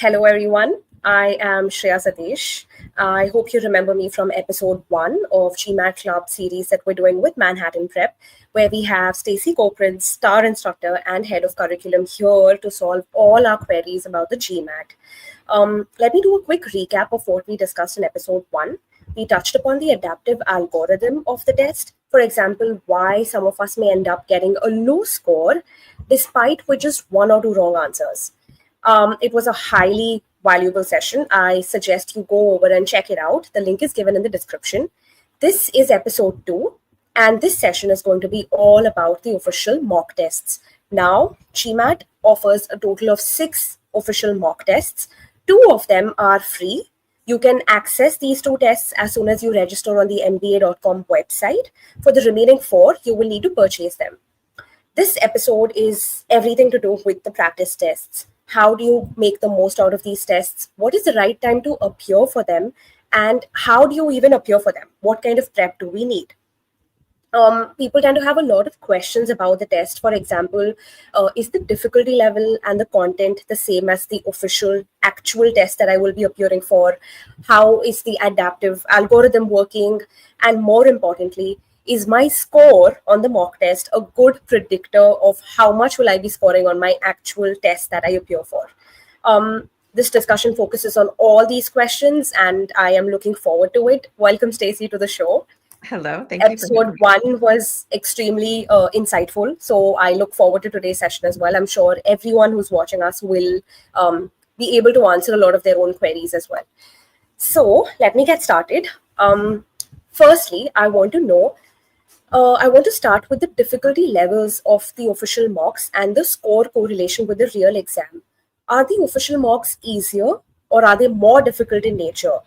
Hello, everyone. I am Shreya Satish. I hope you remember me from episode 1 of GMAT series that we're doing with Manhattan Prep, where we have Stacey Koprince, star instructor and head of curriculum, here to solve all our queries about the GMAT. Let me do a quick recap of what we discussed in episode 1. We touched upon the adaptive algorithm of the test. For example, why some of us may end up getting a low score despite with just one or two wrong answers. It was a highly valuable session. I suggest you go over and check it out. The link is given in the description. This is episode 2, and this session is going to be all about the official mock tests. Now, GMAT offers a total of 6 official mock tests. 2 of them are free. You can access these 2 tests as soon as you register on the mba.com website. For the remaining 4, you will need to purchase them. This episode is everything to do with the practice tests. How do you make the most out of these tests? What is the right time to appear for them? And how do you even appear for them? What kind of prep do we need? People tend to have a lot of questions about the test. For example, is the difficulty level and the content the same as the official actual test that I will be appearing for? How is the adaptive algorithm working? And more importantly, is my score on the mock test a good predictor of how much will I be scoring on my actual test that I appear for? This discussion focuses on all these questions, and I am looking forward to it. Welcome, Stacey, to the show. Hello, thank you. Episode 1 was extremely insightful, so I look forward to today's session as well. I'm sure everyone who's watching us will be able to answer a lot of their own queries as well. So let me get started. Firstly, I want to start with the difficulty levels of the official mocks and the score correlation with the real exam. Are the official mocks easier or are they more difficult in nature?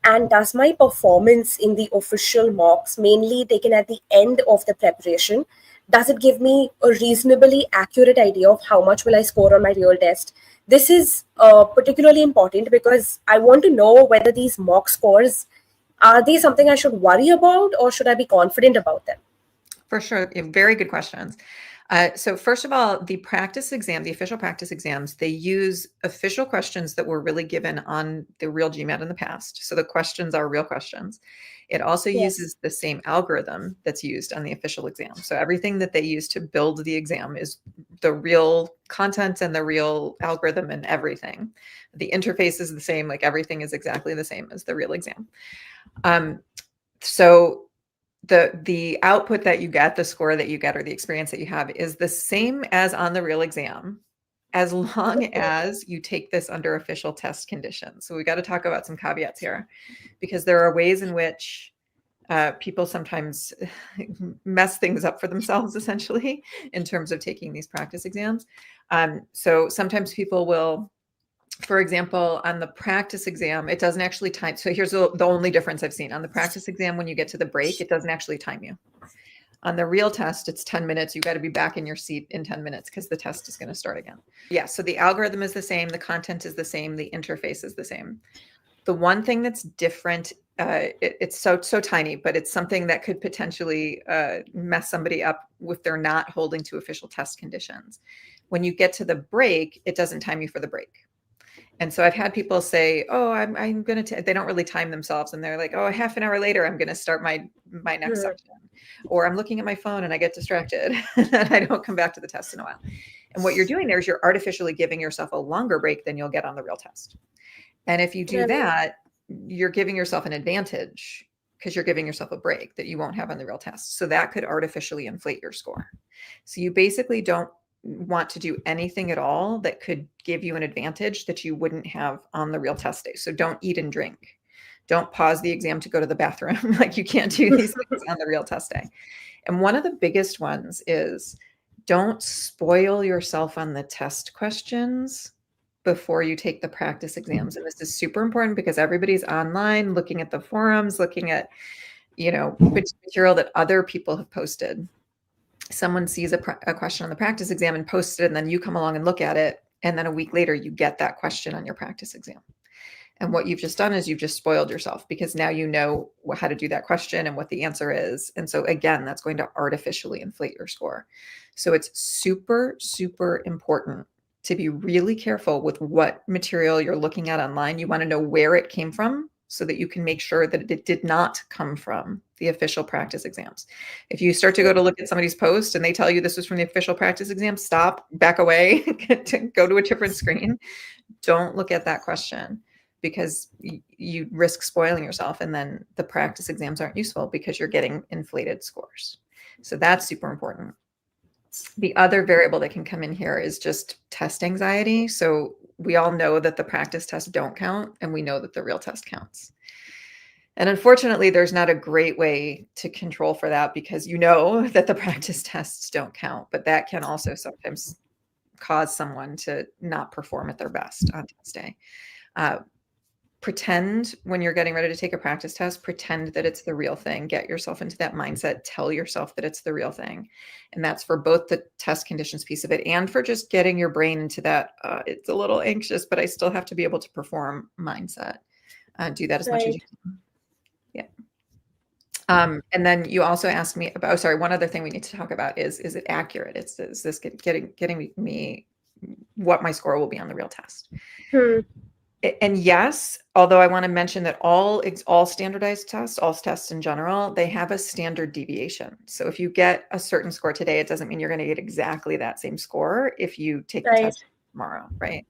And does my performance in the official mocks, mainly taken at the end of the preparation, does it give me a reasonably accurate idea of how much will I score on my real test? This is particularly important because I want to know whether these mock scores, are they something I should worry about or should I be confident about them? For sure. Very good questions. So first of all, the practice exam, the official practice exams, they use official questions that were really given on the real GMAT in the past. So the questions are real questions. It also uses the same algorithm that's used on the official exam. So everything that they use to build the exam is the real content and the real algorithm and everything. The interface is the same, like everything is exactly the same as the real exam. So the output that you get, the score that you get, or the experience that you have is the same as on the real exam, as long as you take this under official test conditions. So we got to talk about some caveats here, because there are ways in which people sometimes mess things up for themselves, essentially, in terms of taking these practice exams. So sometimes people will, for example, on the practice exam, it doesn't actually time. So here's the only difference I've seen. On the practice exam, when you get to the break, it doesn't actually time you. On the real test, it's 10 minutes. You got to be back in your seat in 10 minutes because the test is going to start again. Yeah, so the algorithm is the same. The content is the same. The interface is the same. The one thing that's different, it's so tiny, but it's something that could potentially mess somebody up if they're not holding to official test conditions. When you get to the break, it doesn't time you for the break. And so I've had people say, oh, I'm going to, they don't really time themselves. And they're like, oh, half an hour later, I'm going to start my next section. Or I'm looking at my phone and I get distracted and I don't come back to the test in a while. And what you're doing there is you're artificially giving yourself a longer break than you'll get on the real test. And if you do that, you're giving yourself an advantage because you're giving yourself a break that you won't have on the real test. So that could artificially inflate your score. So you basically don't want to do anything at all that could give you an advantage that you wouldn't have on the real test day. So don't eat and drink. Don't pause the exam to go to the bathroom. Like you can't do these things on the real test day. And one of the biggest ones is don't spoil yourself on the test questions before you take the practice exams. And this is super important because everybody's online looking at the forums, looking at, material that other people have posted. Someone sees a question on the practice exam and posts it, and then you come along and look at it. And then a week later, you get that question on your practice exam. And what you've just done is you've just spoiled yourself because now you know how to do that question and what the answer is. And so again, that's going to artificially inflate your score. So it's super, super important to be really careful with what material you're looking at online. You want to know where it came from so that you can make sure that it did not come from the official practice exams. If you start to go to look at somebody's post and they tell you this was from the official practice exam, stop, back away, go to a different screen. Don't look at that question, because you risk spoiling yourself, and then the practice exams aren't useful because you're getting inflated scores. So that's super important. The other variable that can come in here is just test anxiety. So we all know that the practice tests don't count, and we know that the real test counts. And unfortunately, there's not a great way to control for that, because you know that the practice tests don't count, but that can also sometimes cause someone to not perform at their best on test day. Pretend when you're getting ready to take a practice test, pretend that it's the real thing. Get yourself into that mindset. Tell yourself that it's the real thing. And that's for both the test conditions piece of it and for just getting your brain into that, it's a little anxious, but I still have to be able to perform mindset. Do that as much as you can. Yeah. And then you also asked me about, sorry, one other thing we need to talk about is it accurate? Is this getting me what my score will be on the real test? And yes, although I want to mention that all standardized tests, all tests in general, they have a standard deviation. So if you get a certain score today, it doesn't mean you're going to get exactly that same score if you take the test tomorrow, right?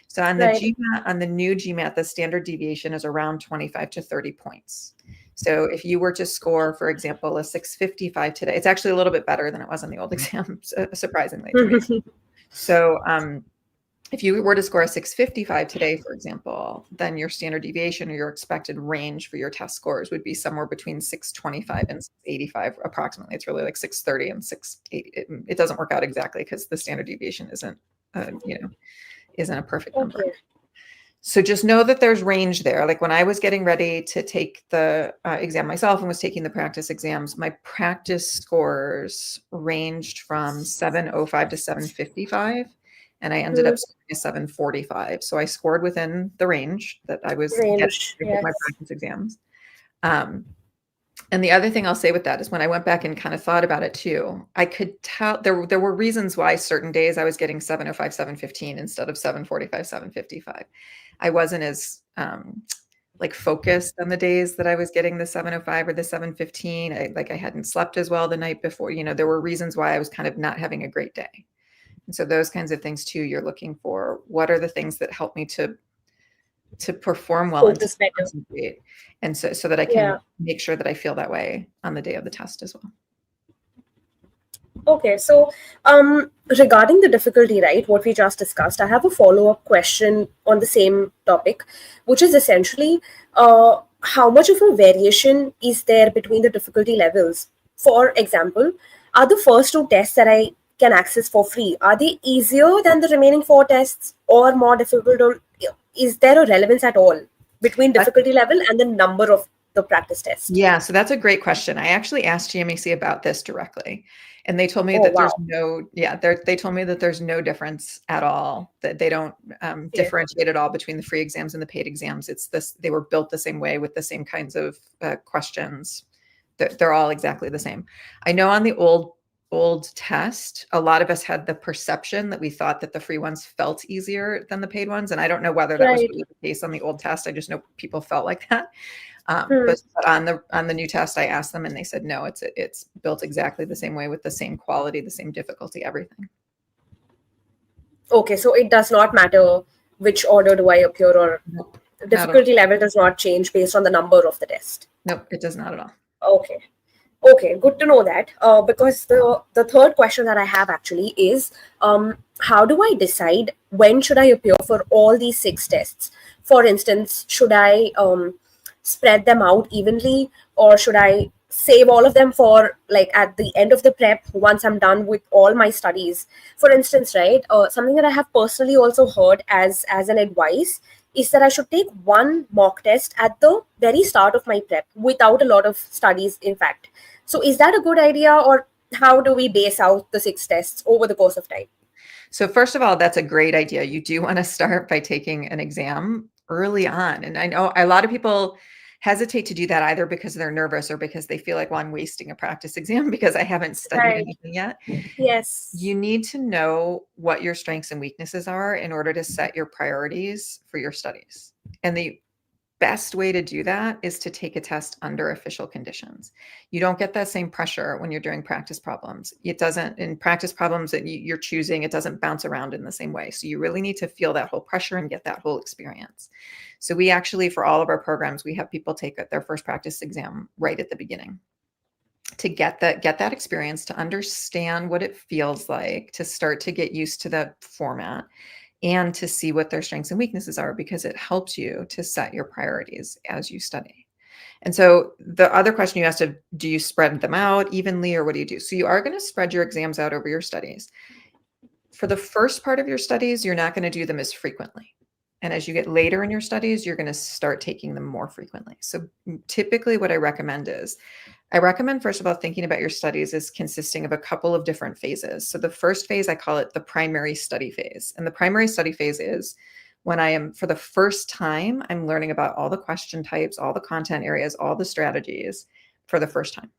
So on the GMAT, on the new GMAT, the standard deviation is around 25 to 30 points. So if you were to score, for example, a 655 today, it's actually a little bit better than it was on the old exam, surprisingly to me. So if you were to score a 655 today, for example, then your standard deviation or your expected range for your test scores would be somewhere between 625 and 685 approximately. It's really like 630 and 680. It doesn't work out exactly because the standard deviation isn't a perfect number. So just know that there's range there. Like when I was getting ready to take the exam myself and was taking the practice exams, my practice scores ranged from 705 to 755. And I ended up scoring a 745. So I scored within the range that I was getting my practice exams. And the other thing I'll say with that is when I went back and kind of thought about it too, I could tell there were reasons why certain days I was getting 705, 715 instead of 745, 755. I wasn't as focused on the days that I was getting the 705 or the 715. I hadn't slept as well the night before. There were reasons why I was kind of not having a great day. And so those kinds of things too, you're looking for what are the things that help me to perform well and to concentrate, and so that I can make sure that I feel that way on the day of the test as well. Okay, so regarding the difficulty, right, what we just discussed, I have a follow-up question on the same topic, which is essentially how much of a variation is there between the difficulty levels? For example, are the first two tests that I can access for free, are they easier than the remaining four tests or more difficult, or is there a relevance at all between difficulty level and the number of the practice tests? Yeah, so that's a great question. I actually asked GMAC about this directly, and they told me that they told me that there's no difference at all, that they don't differentiate at all between the free exams and the paid exams. It's this, they were built the same way with the same kinds of questions. They're all exactly the same. I know on the old test, a lot of us had the perception that we thought that the free ones felt easier than the paid ones. And I don't know whether that was really the case on the old test. I just know people felt like that. But on the new test, I asked them and they said, no, it's built exactly the same way with the same quality, the same difficulty, everything. Okay, so it does not matter which order do I appear, or difficulty level does not change based on the number of the test. Nope, it does not at all. Okay, good to know that. Because the third question that I have actually is, how do I decide when should I appear for all these 6 tests? For instance, should I spread them out evenly, or should I save all of them for at the end of the prep once I'm done with all my studies? For instance, right, something that I have personally also heard as an advice is that I should take one mock test at the very start of my prep without a lot of studies, in fact. So is that a good idea, or how do we base out the 6 tests over the course of time? So first of all, that's a great idea. You do want to start by taking an exam early on. And I know a lot of people hesitate to do that either because they're nervous or because they feel like, well, I'm wasting a practice exam because I haven't studied anything yet. Yes. You need to know what your strengths and weaknesses are in order to set your priorities for your studies. And the best way to do that is to take a test under official conditions. You don't get that same pressure when you're doing practice problems. It doesn't, in practice problems that you're choosing, it doesn't bounce around in the same way. So you really need to feel that whole pressure and get that whole experience. So we actually, for all of our programs, we have people take their first practice exam right at the beginning to get that experience, to understand what it feels like, to start to get used to the format, and to see what their strengths and weaknesses are, because it helps you to set your priorities as you study. And so the other question you asked of, do you spread them out evenly or what do you do? So you are going to spread your exams out over your studies. For the first part of your studies, you're not going to do them as frequently. And as you get later in your studies, you're going to start taking them more frequently. So typically what I recommend is, first of all, thinking about your studies as consisting of a couple of different phases. So the first phase, I call it the primary study phase. And the primary study phase is when I am, for the first time, I'm learning about all the question types, all the content areas, all the strategies for the first time.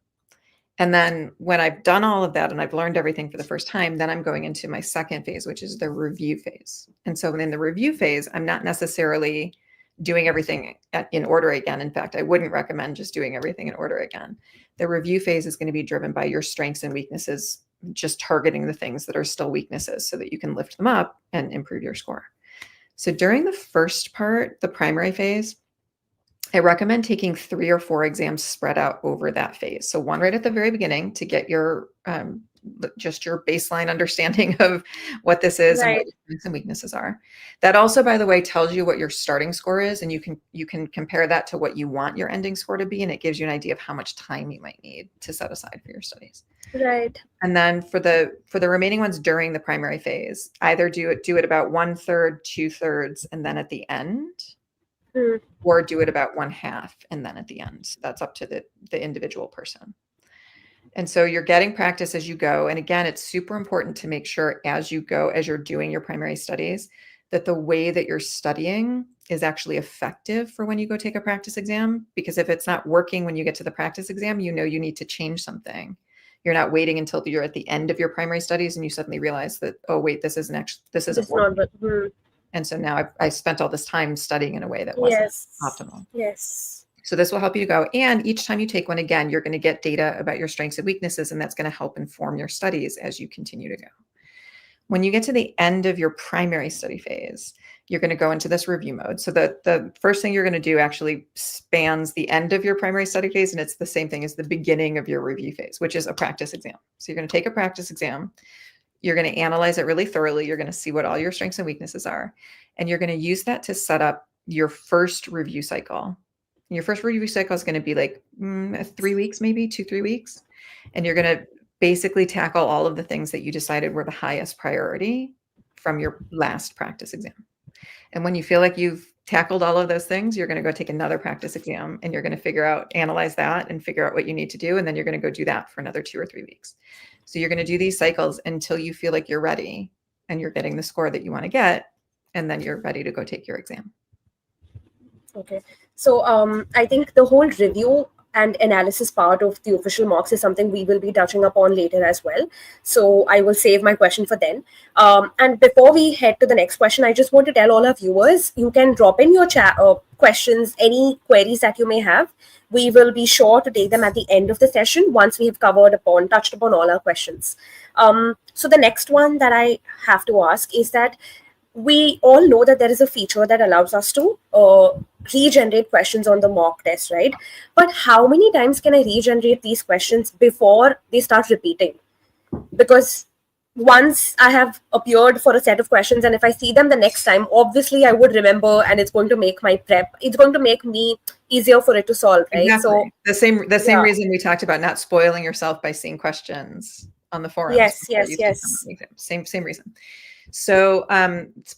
And then when I've done all of that and I've learned everything for the first time, then I'm going into my second phase, which is the review phase. And so in the review phase, I'm not necessarily doing everything in order again. In fact, I wouldn't recommend just doing everything in order again. The review phase is going to be driven by your strengths and weaknesses, just targeting the things that are still weaknesses so that you can lift them up and improve your score. So during the first part, the primary phase, I recommend taking 3 or 4 exams spread out over that phase. So one right at the very beginning to get your just your baseline understanding of what this is and what your strengths and weaknesses are. That also, by the way, tells you what your starting score is, and you can compare that to what you want your ending score to be, and it gives you an idea of how much time you might need to set aside for your studies. Right. And then for the remaining ones during the primary phase, either do it about 1/3, 2/3, and then at the end. Or do it about 1/2 and then at the end. So that's up to the individual person. And so you're getting practice as you go. And again, it's super important to make sure as you go, as you're doing your primary studies, that the way that you're studying is actually effective for when you go take a practice exam. Because if it's not working when you get to the practice exam, you know you need to change something. You're not waiting until you're at the end of your primary studies and you suddenly realize that, oh, wait, this isn't working. And so now I spent all this time studying in a way that wasn't optimal. Yes. So this will help you to go. And each time you take one, again, you're going to get data about your strengths and weaknesses, and that's going to help inform your studies as you continue to go. When you get to the end of your primary study phase, you're going to go into this review mode. So the first thing you're going to do actually spans the end of your primary study phase, and it's the same thing as the beginning of your review phase, which is a practice exam. So you're going to take a practice exam. You're going to analyze it really thoroughly. You're going to see what all your strengths and weaknesses are. And you're going to use that to set up your first review cycle. Your first review cycle is going to be like 3 weeks, maybe 2-3 weeks. And you're going to basically tackle all of the things that you decided were the highest priority from your last practice exam. And when you feel like you've tackled all of those things, you're going to go take another practice exam and you're going to analyze that and figure out what you need to do. And then you're going to go do that for another 2 or 3 weeks. So you're going to do these cycles until you feel like you're ready and you're getting the score that you want to get. And then you're ready to go take your exam. Okay. So I think the whole review and analysis part of the official mocks is something we will be touching upon later as well. So I will save my question for then. And before we head to the next question, I just want to tell all our viewers, you can drop in your chat questions, any queries that you may have. We will be sure to take them at the end of the session once we have touched upon all our questions. So the next one that I have to ask is that we all know that there is a feature that allows us to regenerate questions on the mock test, right? But how many times can I regenerate these questions before they start repeating? Because once I have appeared for a set of questions, and if I see them the next time, obviously I would remember, and it's going to make my prep, it's going to make me easier for it to solve, right? Exactly. So the same reason we talked about not spoiling yourself by seeing questions on the forums. Yes. Same reason. So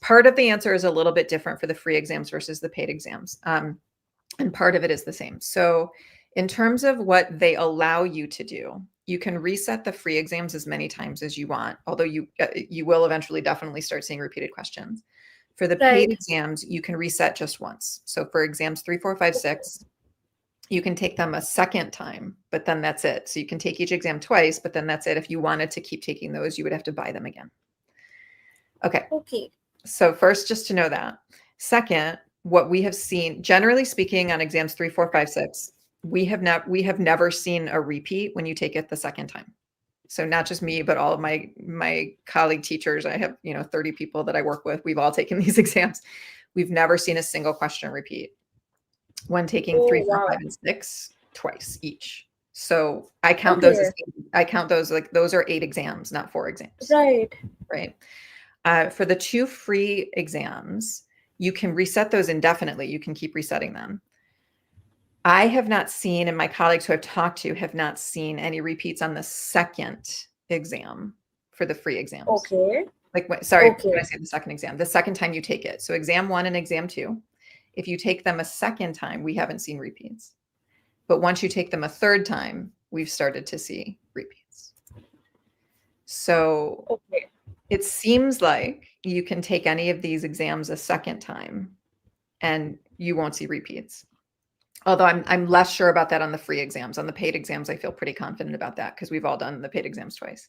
part of the answer is a little bit different for the free exams versus the paid exams. And part of it is the same. So in terms of what they allow you to do, you can reset the free exams as many times as you want, although you will eventually definitely start seeing repeated questions. For the paid exams, you can reset just once. So for exams 3, 4, 5, 6, You can take them a second time, but then that's it. So you can take each exam twice, but then that's it. If you wanted to keep taking those, you would have to buy them again. Okay. Okay. So first, just to know that. Second, what we have seen, generally speaking, on exams 3, 4, 5, 6, we have never seen a repeat when you take it the second time. So not just me, but all of my colleague teachers. I have 30 people that I work with. We've all taken these exams. We've never seen a single question repeat when taking 3, 4, 5, and 6 twice each. So I count those like those are 8 exams, not 4 exams. Right. For the 2 free exams, you can reset those indefinitely. You can keep resetting them. I have not seen, and my colleagues who I've talked to have not seen any repeats on the second exam for the free exams. Okay. When I say the second exam, the second time you take it. So exam 1 and exam 2, if you take them a second time, we haven't seen repeats. But once you take them a third time, we've started to see repeats. So it seems like you can take any of these exams a second time and you won't see repeats. Although I'm less sure about that on the free exams. On the paid exams, I feel pretty confident about that because we've all done the paid exams twice.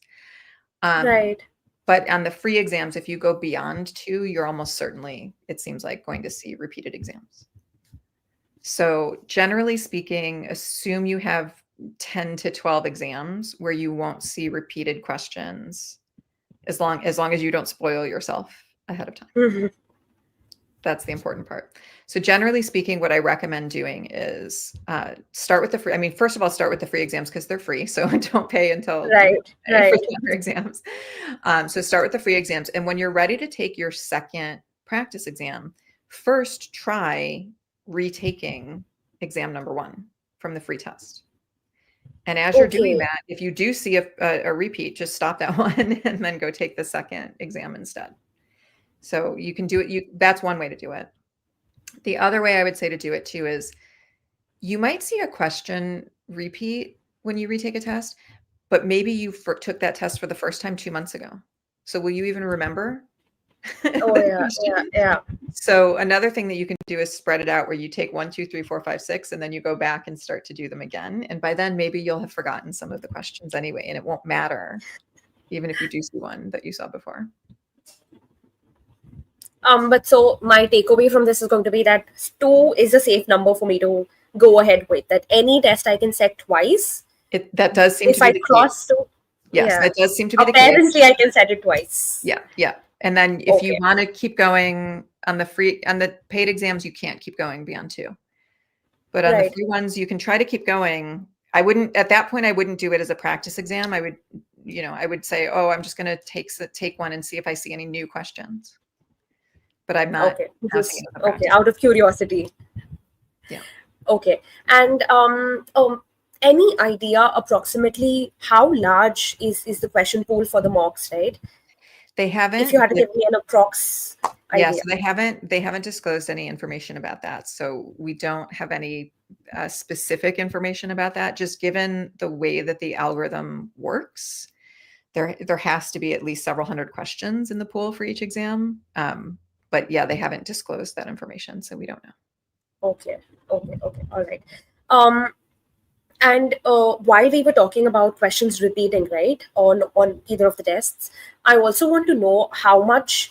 But on the free exams, if you go beyond 2, you're almost certainly, it seems like, going to see repeated exams. So generally speaking, assume you have 10 to 12 exams where you won't see repeated questions as long as you don't spoil yourself ahead of time. Mm-hmm. That's the important part. So generally speaking, what I recommend doing is start with the free. I mean, first of all, start with the free exams because they're free. So don't pay until for the other exams. So start with the free exams. And when you're ready to take your second practice exam, first try retaking exam number 1 from the free test. And as you're doing that, if you do see a repeat, just stop that one and then go take the second exam instead. So you can do it. That's one way to do it. The other way I would say to do it too is you might see a question repeat when you retake a test, but maybe you took that test for the first time 2 months ago. So will you even remember? Yeah. So another thing that you can do is spread it out where you take 1, 2, 3, 4, 5, 6, and then you go back and start to do them again. And by then maybe you'll have forgotten some of the questions anyway, and it won't matter, even if you do see one that you saw before. But so my takeaway from this is going to be that 2 is a safe number for me to go ahead with. That any test I can set twice. That does seem to be the cross case. Yes, that does seem to be the case. Apparently, I can set it twice. Yeah. And then if you want to keep going on the paid exams, you can't keep going beyond 2. But on the free ones, you can try to keep going. At that point, I wouldn't do it as a practice exam. I would say, oh, I'm just going to take one and see if I see any new questions. But I'm not. Out of curiosity. Yeah. Okay. And any idea approximately how large is the question pool for the mocks, right? They haven't. If you had to give me an approx idea. Yeah, so they haven't disclosed any information about that. So we don't have any specific information about that. Just given the way that the algorithm works, there has to be at least several hundred questions in the pool for each exam. But yeah, they haven't disclosed that information, so we don't know. Okay. All right. And while we were talking about questions repeating, right, on either of the tests, I also want to know how much,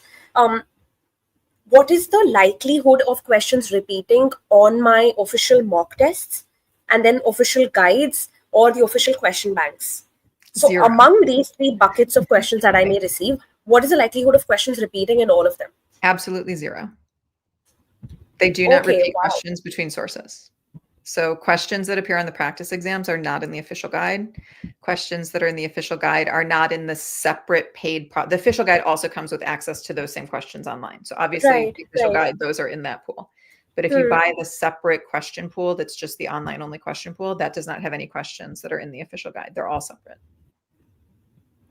what is the likelihood of questions repeating on my official mock tests and then official guides or the official question banks? So 0. Among these 3 buckets of questions that I may receive, what is the likelihood of questions repeating in all of them? Absolutely 0. They do not repeat questions between sources. So questions that appear on the practice exams are not in the official guide. Questions that are in the official guide are not in the separate paid the official guide also comes with access to those same questions online. So obviously the official guide, those are in that pool. But if you buy the separate question pool, that's just the online only question pool, that does not have any questions that are in the official guide. They're all separate.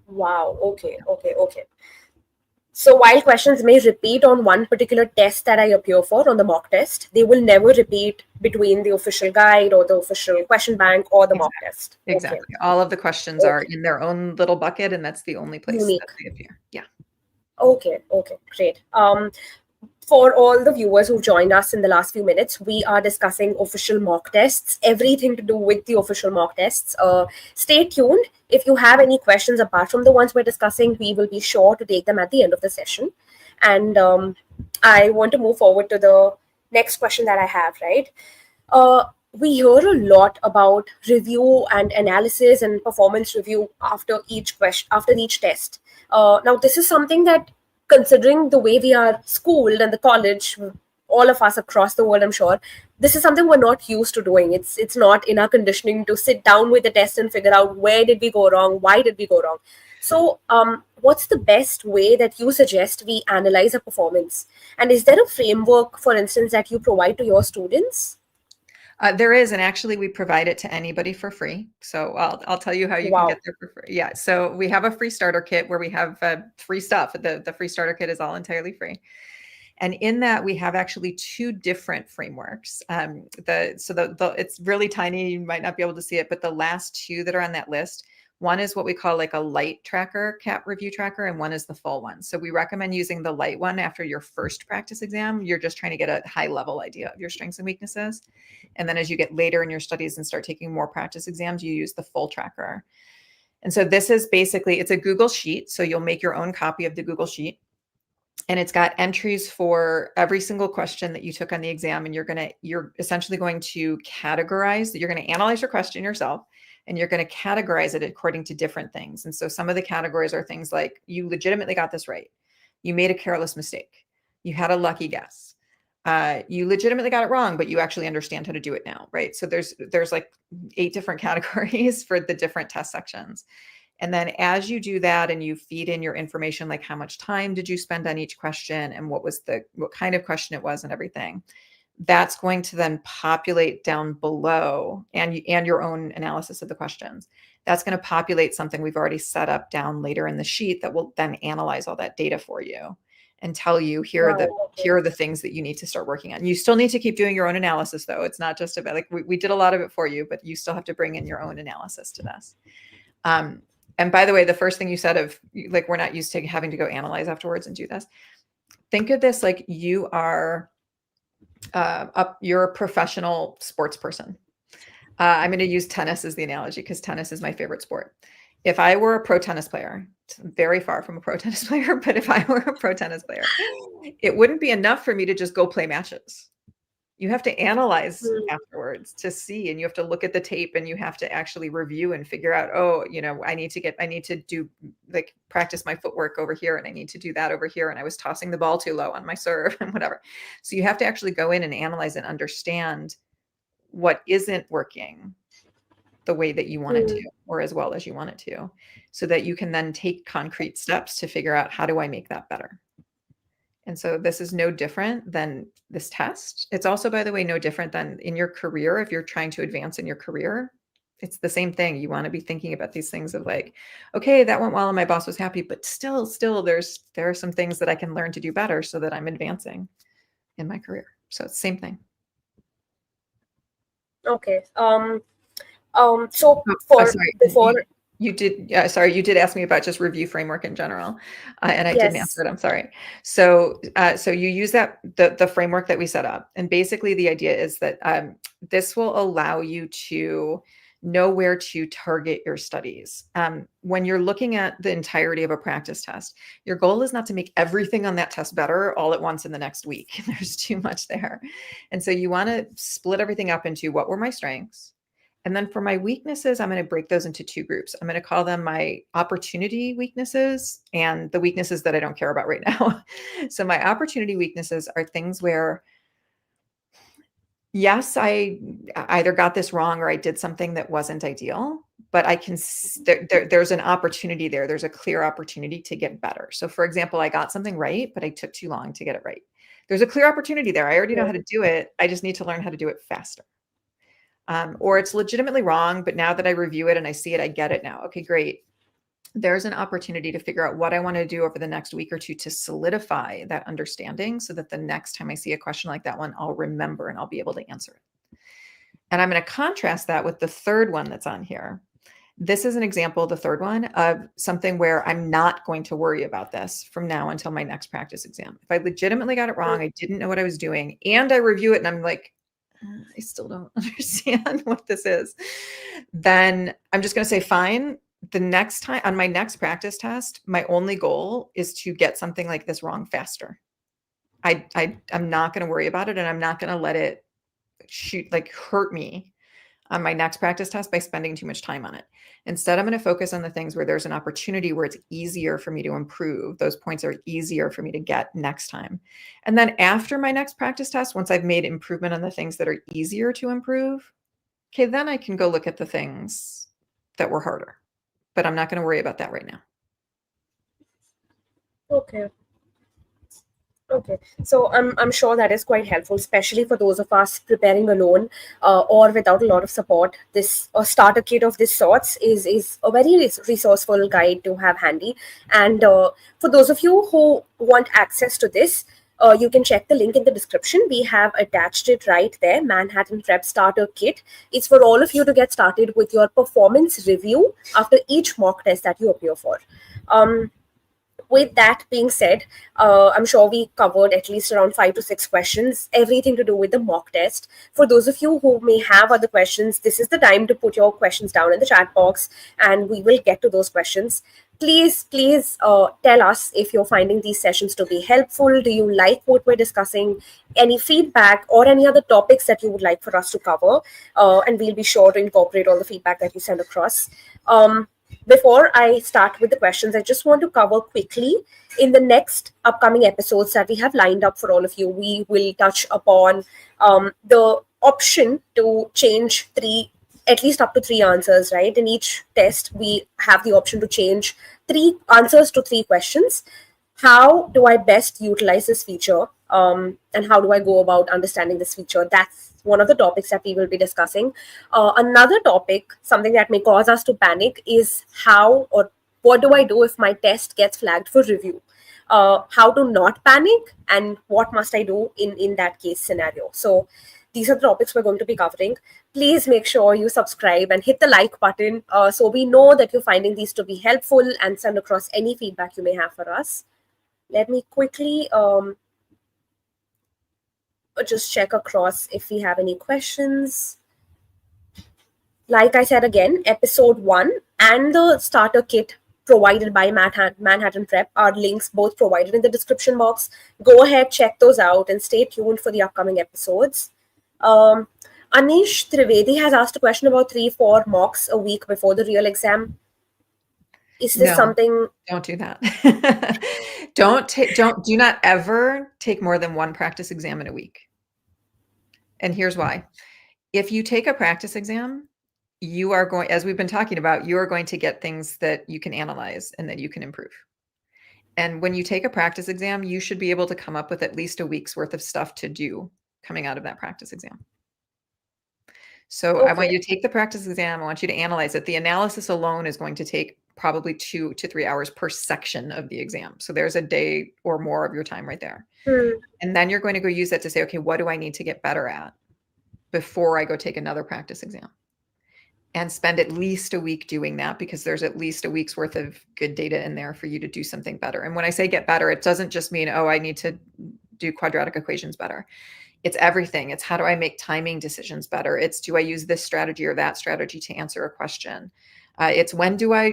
Wow. Okay. So while questions may repeat on one particular test that I appear for on the mock test, they will never repeat between the official guide or the official question bank or the mock test. Exactly. All of the questions are in their own little bucket, and that's the only place that they appear. Yeah. Okay. Great. For all the viewers who've joined us in the last few minutes, we are discussing official mock tests, everything to do with the official mock tests. Stay tuned. If you have any questions apart from the ones we're discussing, we will be sure to take them at the end of the session. And I want to move forward to the next question that I have, right? We hear a lot about review and analysis and performance review after each question, after each test. Now, this is something that, considering the way we are schooled and the college, all of us across the world, I'm sure, this is something we're not used to doing. It's not in our conditioning to sit down with the test and figure out where did we go wrong, why did we go wrong. So, what's the best way that you suggest we analyze a performance? And is there a framework, for instance, that you provide to your students? There is, and actually we provide it to anybody for free. So I'll tell you how you can Wow. get there for free. Yeah, so we have a free starter kit where we have free stuff. The free starter kit is all entirely free. And in that, we have actually two different frameworks. It's really tiny. You might not be able to see it, but the last two that are on that list, one is what we call like a light tracker, CAP review tracker, and one is the full one. So we recommend using the light one after your first practice exam. You're just trying to get a high level idea of your strengths and weaknesses. And then as you get later in your studies and start taking more practice exams, you use the full tracker. And so this is basically, it's a Google Sheet. So you'll make your own copy of the Google Sheet. And it's got entries for every single question that you took on the exam. And you're essentially going to categorize, you're going to analyze your question yourself, and you're going to categorize it according to different things. And so some of the categories are things like, you legitimately got this right. You made a careless mistake. You had a lucky guess. You legitimately got it wrong, but you actually understand how to do it now, right? So there's like 8 different categories for the different test sections. And then as you do that and you feed in your information, like how much time did you spend on each question and what kind of question it was and everything, that's going to then populate down below, and your own analysis of the questions. That's going to populate something we've already set up down later in the sheet that will then analyze all that data for you and tell you here are the things that you need to start working on. You still need to keep doing your own analysis though. It's not just about like we did a lot of it for you, but you still have to bring in your own analysis to this. And by the way, the first thing you said of like, we're not used to having to go analyze afterwards and do this. Think of this like you are you're a professional sports person. I'm going to use tennis as the analogy because tennis is my favorite sport. If I were a pro tennis player, it's very far from a pro tennis player, but if I were a pro tennis player, it wouldn't be enough for me to just go play matches. You have to analyze afterwards to see, and you have to look at the tape and you have to actually review and figure out, oh, I need to do like practice my footwork over here. And I need to do that over here. And I was tossing the ball too low on my serve and whatever. So you have to actually go in and analyze and understand what isn't working the way that you want it to, or as well as you want it to, so that you can then take concrete steps to figure out, how do I make that better? And so this is no different than this test. It's also, by the way, no different than in your career. If you're trying to advance in your career, it's the same thing. You want to be thinking about these things of like, okay, that went well and my boss was happy, but still there are some things that I can learn to do better so that I'm advancing in my career. So it's the same thing. Okay. So before you did ask me about just review framework in general, and I didn't answer it. I'm sorry. So you use the framework that we set up, and basically the idea is that this will allow you to know where to target your studies. When you're looking at the entirety of a practice test, your goal is not to make everything on that test better all at once in the next week. There's too much there, and so you want to split everything up into what were my strengths. And then for my weaknesses, I'm going to break those into 2 groups. I'm going to call them my opportunity weaknesses and the weaknesses that I don't care about right now. So my opportunity weaknesses are things where, yes, I either got this wrong or I did something that wasn't ideal, but I can, there's an opportunity there. There's a clear opportunity to get better. So for example, I got something right, but I took too long to get it right. There's a clear opportunity there. I already know how to do it. I just need to learn how to do it faster. Or it's legitimately wrong, but now that I review it and I see it, I get it now. Okay, great. There's an opportunity to figure out what I want to do over the next week or 2 to solidify that understanding so that the next time I see a question like that one, I'll remember and I'll be able to answer it. And I'm going to contrast that with the third one that's on here. This is an example, the third one, of something where I'm not going to worry about this from now until my next practice exam. If I legitimately got it wrong, I didn't know what I was doing, and I review it and I'm like, I still don't understand what this is, then I'm just going to say, fine. The next time on my next practice test, my only goal is to get something like this wrong faster. I'm not going to worry about it, and I'm not going to let it hurt me on my next practice test by spending too much time on it. Instead, I'm going to focus on the things where there's an opportunity where it's easier for me to improve. Those points are easier for me to get next time. And then after my next practice test, once I've made improvement on the things that are easier to improve, okay, then I can go look at the things that were harder. But I'm not going to worry about that right now. Okay, so I'm sure that is quite helpful, especially for those of us preparing alone or without a lot of support. This starter kit of this sorts is a very resourceful guide to have handy. And for those of you who want access to this, you can check the link in the description. We have attached it right there, Manhattan Prep Starter Kit. It's for all of you to get started with your performance review after each mock test that you appear for. With that being said, I'm sure we covered at least around 5 to 6 questions, everything to do with the mock test. For those of you who may have other questions, this is the time to put your questions down in the chat box and we will get to those questions. Please tell us if you're finding these sessions to be helpful. Do you like what we're discussing? Any feedback or any other topics that you would like for us to cover? And we'll be sure to incorporate all the feedback that you send across. Before I start with the questions, I just want to cover quickly in the next upcoming episodes that we have lined up for all of you. We will touch upon the option to change at least up to 3 answers, right? In each test, we have the option to change 3 answers to 3 questions. How do I best utilize this feature? And how do I go about understanding this feature? That's one of the topics that we will be discussing. Another topic, something that may cause us to panic, is how or what do I do if my test gets flagged for review? How to not panic and what must I do in that case scenario? So these are the topics we're going to be covering. Please make sure you subscribe and hit the like button so we know that you're finding these to be helpful, and send across any feedback you may have for us. Let me quickly just check across if we have any questions. Like I said again, episode 1 and the starter kit provided by Manhattan Prep are links both provided in the description box. Go ahead, check those out, and stay tuned for the upcoming episodes. Anish Trivedi has asked a question about 3-4 mocks a week before the real exam. Is this something? Don't do that. Do not ever take more than 1 practice exam in a week. And here's why. If you take a practice exam, you are going, as we've been talking about, you are going to get things that you can analyze and that you can improve. And when you take a practice exam, you should be able to come up with at least a week's worth of stuff to do coming out of that practice exam. So okay. I want you to take the practice exam. I want you to analyze it. The analysis alone is going to take probably 2 to 3 hours per section of the exam. So there's a day or more of your time right there. And then you're going to go use that to say, okay, what do I need to get better at before I go take another practice exam? And spend at least a week doing that, because there's at least a week's worth of good data in there for you to do something better. And when I say get better, it doesn't just mean, oh, I need to do quadratic equations better. It's everything. It's how do I make timing decisions better? It's do I use this strategy or that strategy to answer a question? It's when do I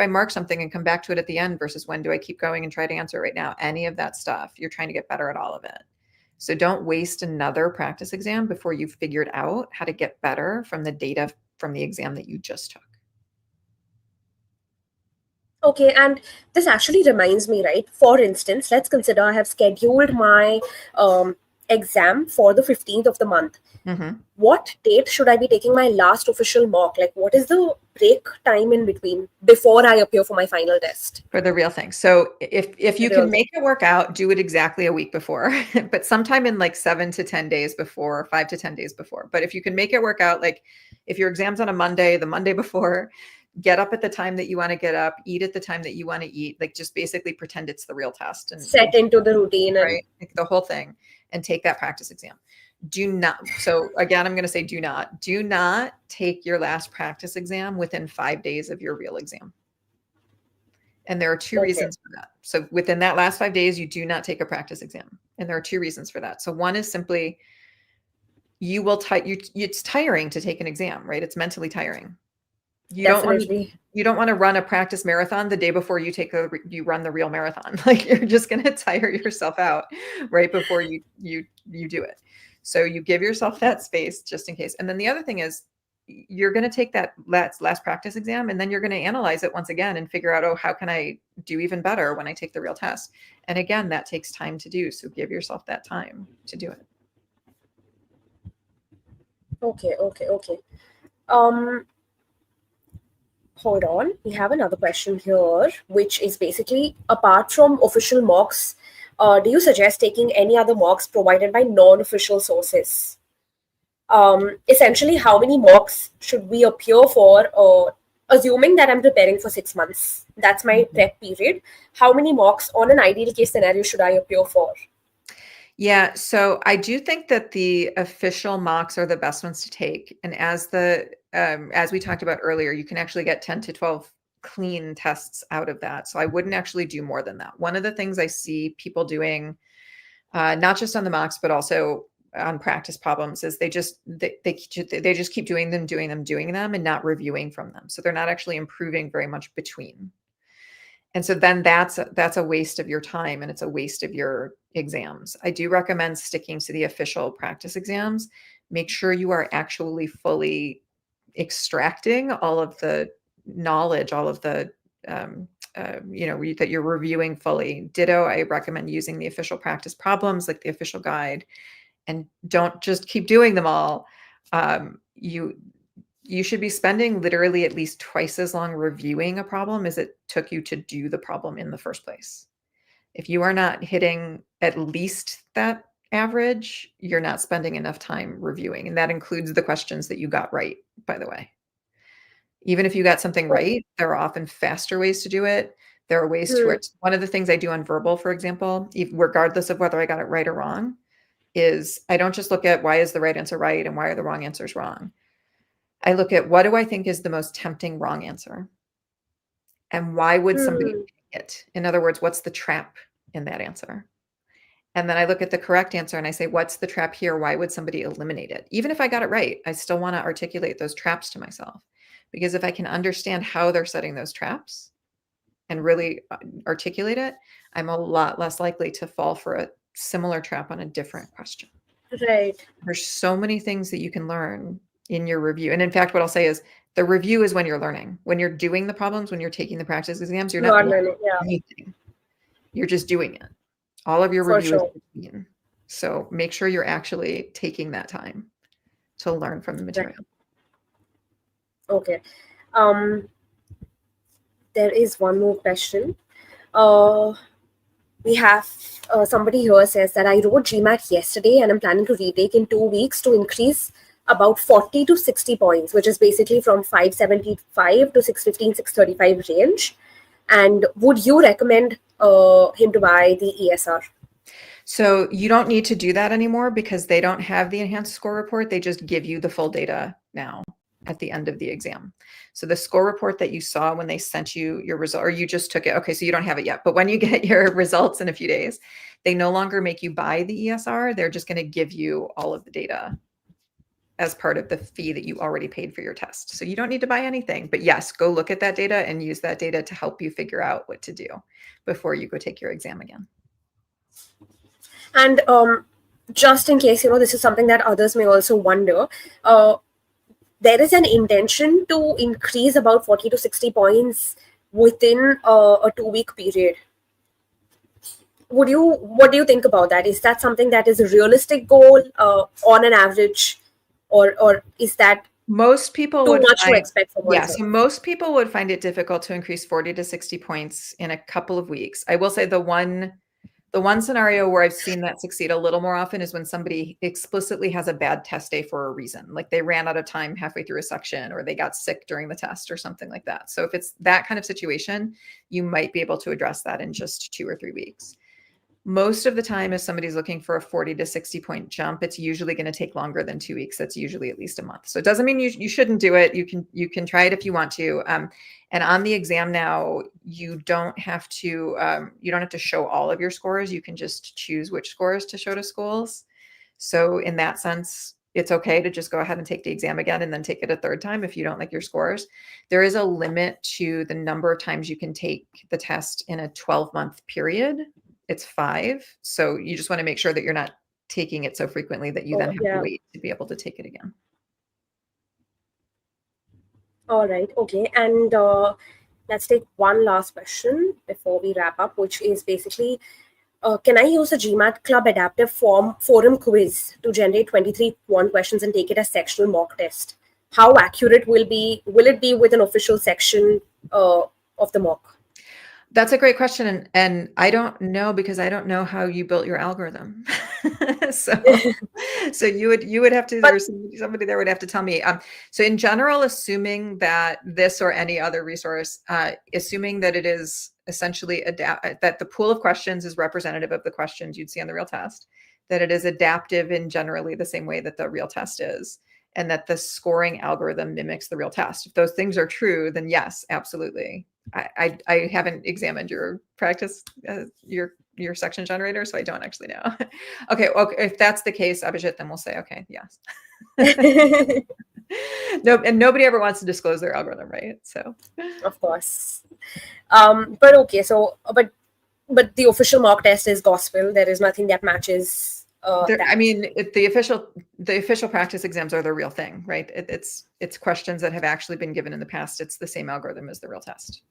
mark something and come back to it at the end versus when do I keep going and try to answer it right now? Any of that stuff, you're trying to get better at all of it. So don't waste another practice exam before you've figured out how to get better from the data from the exam that you just took. Okay, and this actually reminds me, right? For instance, let's consider I have scheduled my exam for the 15th of the month. What date should I be taking my last official mock? Like, what is the break time in between before I appear for my final test? For the real thing. So if you can make it work out, do it exactly a week before, but sometime in like 7 to 10 days before, 5 to 10 days before. But if you can make it work out, like if your exam's on a Monday, the Monday before, get up at the time that you want to get up, eat at the time that you want to eat, like just basically pretend it's the real test and set into the routine, right? Like the whole thing, and take that practice exam. Do not. So again, I'm going to say do not take your last practice exam within 5 days of your real exam. And there are two reasons for that. So within that last 5 days, you do not take a practice exam. And there are two reasons for that. So one is simply it's tiring to take an exam, right? It's mentally tiring. You Definitely. don't want to run a practice marathon the day before you run the real marathon. Like you're just going to tire yourself out right before you do it. So you give yourself that space just in case. And then the other thing is you're going to take that last practice exam and then you're going to analyze it once again and figure out, oh, how can I do even better when I take the real test? And again, that takes time to do. So give yourself that time to do it. Okay. Hold on. We have another question here, which is basically, apart from official mocks, do you suggest taking any other mocks provided by non-official sources? Essentially, how many mocks should we appear for, assuming that I'm preparing for 6 months? That's my prep period. How many mocks on an ideal case scenario should I appear for? Yeah, so I do think that the official mocks are the best ones to take. And as we talked about earlier, you can actually get 10 to 12 clean tests out of that. So I wouldn't actually do more than that. One of the things I see people doing, not just on the mocks, but also on practice problems, is they just keep doing them and not reviewing from them. So they're not actually improving very much between. And so then that's a waste of your time and it's a waste of your exams. I do recommend sticking to the official practice exams. Make sure you are actually fully extracting all of the knowledge, all of the that you're reviewing fully. Ditto, I recommend using the official practice problems like the official guide, and don't just keep doing them all. You should be spending literally at least twice as long reviewing a problem as it took you to do the problem in the first place. If you are not hitting at least that average, you're not spending enough time reviewing. And that includes the questions that you got right, by the way. Even if you got something right, there are often faster ways to do it. There are ways to it. One of the things I do on verbal, for example, regardless of whether I got it right or wrong, is I don't just look at why is the right answer right and why are the wrong answers wrong. I look at what do I think is the most tempting wrong answer? And why would somebody pick it? In other words, what's the trap in that answer? And then I look at the correct answer and I say, what's the trap here? Why would somebody eliminate it? Even if I got it right, I still want to articulate those traps to myself. Because if I can understand how they're setting those traps and really articulate it, I'm a lot less likely to fall for a similar trap on a different question. Right. There's so many things that you can learn in your review. And in fact, what I'll say is the review is when you're learning. When you're doing the problems, when you're taking the practice exams, you're not learning anything. You're just doing it. All of your review is between. So make sure you're actually taking that time to learn from the material. Okay. There is one more question. We have somebody here says that I wrote GMAT yesterday and I'm planning to retake in 2 weeks to increase about 40 to 60 points, which is basically from 575 to 615, 635 range. And would you recommend him to buy the ESR? So you don't need to do that anymore because they don't have the enhanced score report. They just give you the full data now at the end of the exam. So the score report that you saw when they sent you your result, or you just took it. Okay, so you don't have it yet, but when you get your results in a few days, they no longer make you buy the ESR. They're just going to give you all of the data as part of the fee that you already paid for your test. So you don't need to buy anything, but yes, go look at that data and use that data to help you figure out what to do before you go take your exam again. And just in case, this is something that others may also wonder, there is an intention to increase about 40 to 60 points within a 2-week period. What do you think about that? Is that something that is a realistic goal on an average, or is that most people too much to expect from oneself? Yeah, so most people would find it difficult to increase 40 to 60 points in a couple of weeks. I will say the one scenario where I've seen that succeed a little more often is when somebody explicitly has a bad test day for a reason, like they ran out of time halfway through a section or they got sick during the test or something like that. So if it's that kind of situation, you might be able to address that in just 2 or 3 weeks. Most of the time, if somebody's looking for a 40 to 60 point jump, it's usually going to take longer than 2 weeks. That's usually at least a month. So it doesn't mean you shouldn't do it. You can try it if you want to. And on the exam now, you don't have to show all of your scores. You can just choose which scores to show to schools. So in that sense, it's okay to just go ahead and take the exam again and then take it a third time if you don't like your scores. There is a limit to the number of times you can take the test in a 12-month period. It's 5. So you just want to make sure that you're not taking it so frequently that you then have to wait to be able to take it again. All right. Okay. And let's take one last question before we wrap up, which is basically, can I use a gmatclub adaptive forum quiz to generate 23 quant questions and take it as sectional mock test? How accurate will it be with an official section of the mock? That's a great question. And I don't know, because I don't know how you built your algorithm. so you would have to, there's somebody there would have to tell me. So in general, assuming that this or any other resource, assuming that it is essentially that the pool of questions is representative of the questions you'd see on the real test, that it is adaptive in generally the same way that the real test is, and that the scoring algorithm mimics the real test. If those things are true, then yes, absolutely. I haven't examined your practice, your section generator, so I don't actually know. Okay, if that's the case, Abhijit, then we'll say, okay, yes. No, and nobody ever wants to disclose their algorithm, right? So, of course. But okay, so but the official mock test is gospel. There is nothing that matches. I mean, the official practice exams are the real thing, right? It's questions that have actually been given in the past. It's the same algorithm as the real test.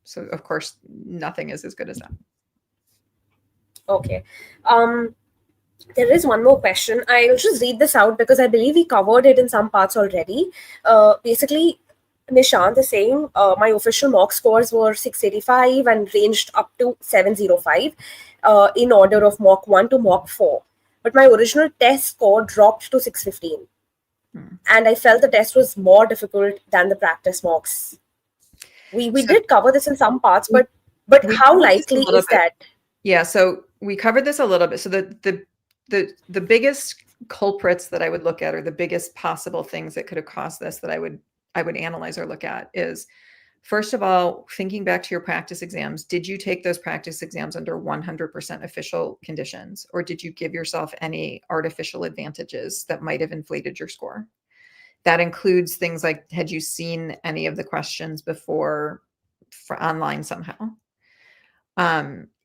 So of course, nothing is as good as that. Okay. There is one more question. I'll just read this out because I believe we covered it in some parts already. Basically, Nishant is saying my official mock scores were 685 and ranged up to 705 in order of mock 1 to mock 4. But my original test score dropped to 615. And I felt the test was more difficult than the practice mocks. We did cover this in some parts, but how likely is that? Yeah, so we covered this a little bit. So the biggest culprits that I would look at, or the biggest possible things that could have caused this that I would analyze or look at is, first of all, thinking back to your practice exams, did you take those practice exams under 100% official conditions, or did you give yourself any artificial advantages that might have inflated your score? That includes things like, had you seen any of the questions before for online somehow?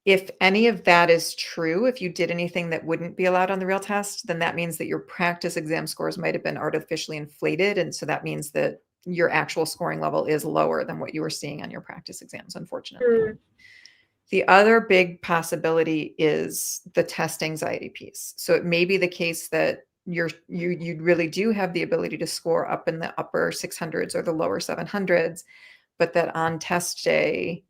If any of that is true, if you did anything that wouldn't be allowed on the real test, then that means that your practice exam scores might have been artificially inflated. And so that means that your actual scoring level is lower than what you were seeing on your practice exams, unfortunately. The other big possibility is the test anxiety piece. So it may be the case that you really do have the ability to score up in the upper 600s or the lower 700s, but that on test day,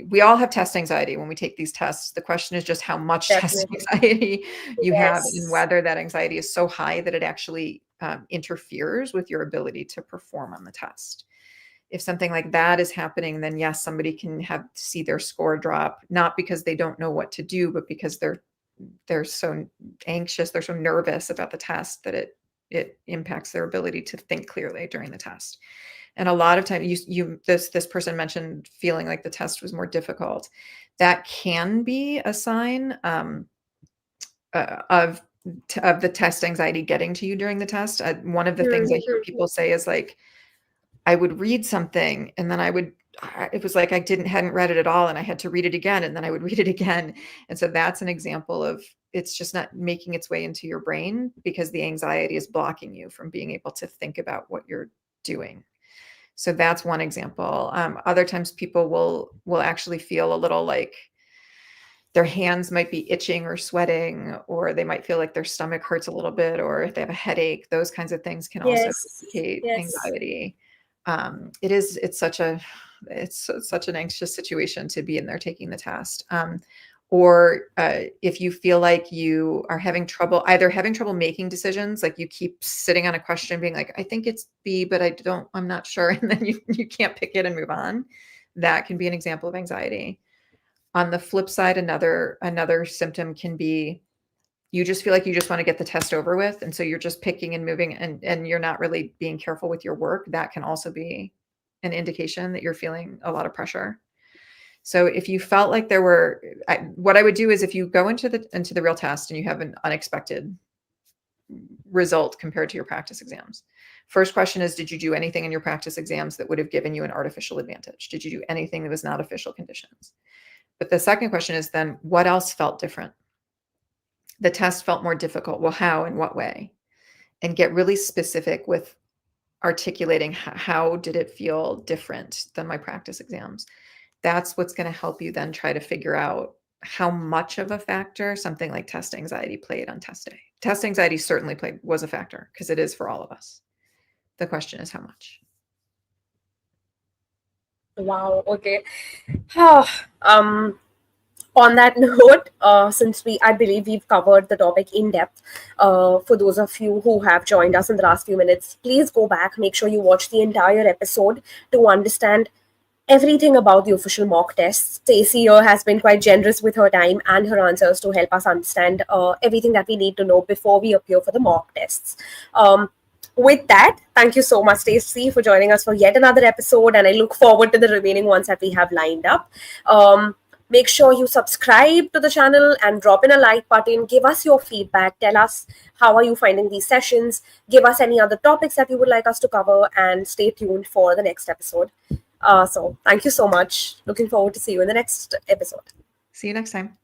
we all have test anxiety when we take these tests. The question is just how much test anxiety you have, and whether that anxiety is so high that it actually interferes with your ability to perform on the test. If something like that is happening, then yes, somebody can see their score drop, not because they don't know what to do, but because they're so anxious, they're so nervous about the test that it impacts their ability to think clearly during the test. And a lot of time, this person mentioned feeling like the test was more difficult. That can be a sign of the test anxiety getting to you during the test. One of the things I hear people say is like, I would read something and then it was like I hadn't read it at all, and I had to read it again, and then I would read it again. And so that's an example of it's just not making its way into your brain because the anxiety is blocking you from being able to think about what you're doing. So that's one example. Other times people will actually feel a little like their hands might be itching or sweating, or they might feel like their stomach hurts a little bit, or if they have a headache. Those kinds of things can also indicate anxiety. It's such an anxious situation to be in there taking the test. Or if you feel like you are having trouble making decisions, like you keep sitting on a question being like, I think it's B, but I'm not sure. And then you can't pick it and move on. That can be an example of anxiety. On the flip side, another symptom can be you just feel like you just want to get the test over with. And so you're just picking and moving and you're not really being careful with your work. That can also be an indication that you're feeling a lot of pressure. So if you felt like there were, what I would do is if you go into the real test and you have an unexpected result compared to your practice exams, first question is, did you do anything in your practice exams that would have given you an artificial advantage? Did you do anything that was not official conditions? But the second question is then, what else felt different? The test felt more difficult. Well, how, in what way? And get really specific with articulating how did it feel different than my practice exams. That's what's going to help you then try to figure out how much of a factor something like test anxiety played on test day. Test anxiety certainly was a factor because it is for all of us. The question is how much. Wow. Okay. On that note, since I believe we've covered the topic in depth, for those of you who have joined us in the last few minutes, please go back, make sure you watch the entire episode to understand everything about the official mock tests. Stacey here has been quite generous with her time and her answers to help us understand everything that we need to know before we appear for the mock tests. With that, thank you so much, Stacey, for joining us for yet another episode, and I look forward to the remaining ones that we have lined up. Make sure you subscribe to the channel and drop in a like button. Give us your feedback. Tell us how are you finding these sessions. Give us any other topics that you would like us to cover, and stay tuned for the next episode. So thank you so much. Looking forward to see you in the next episode. See you next time.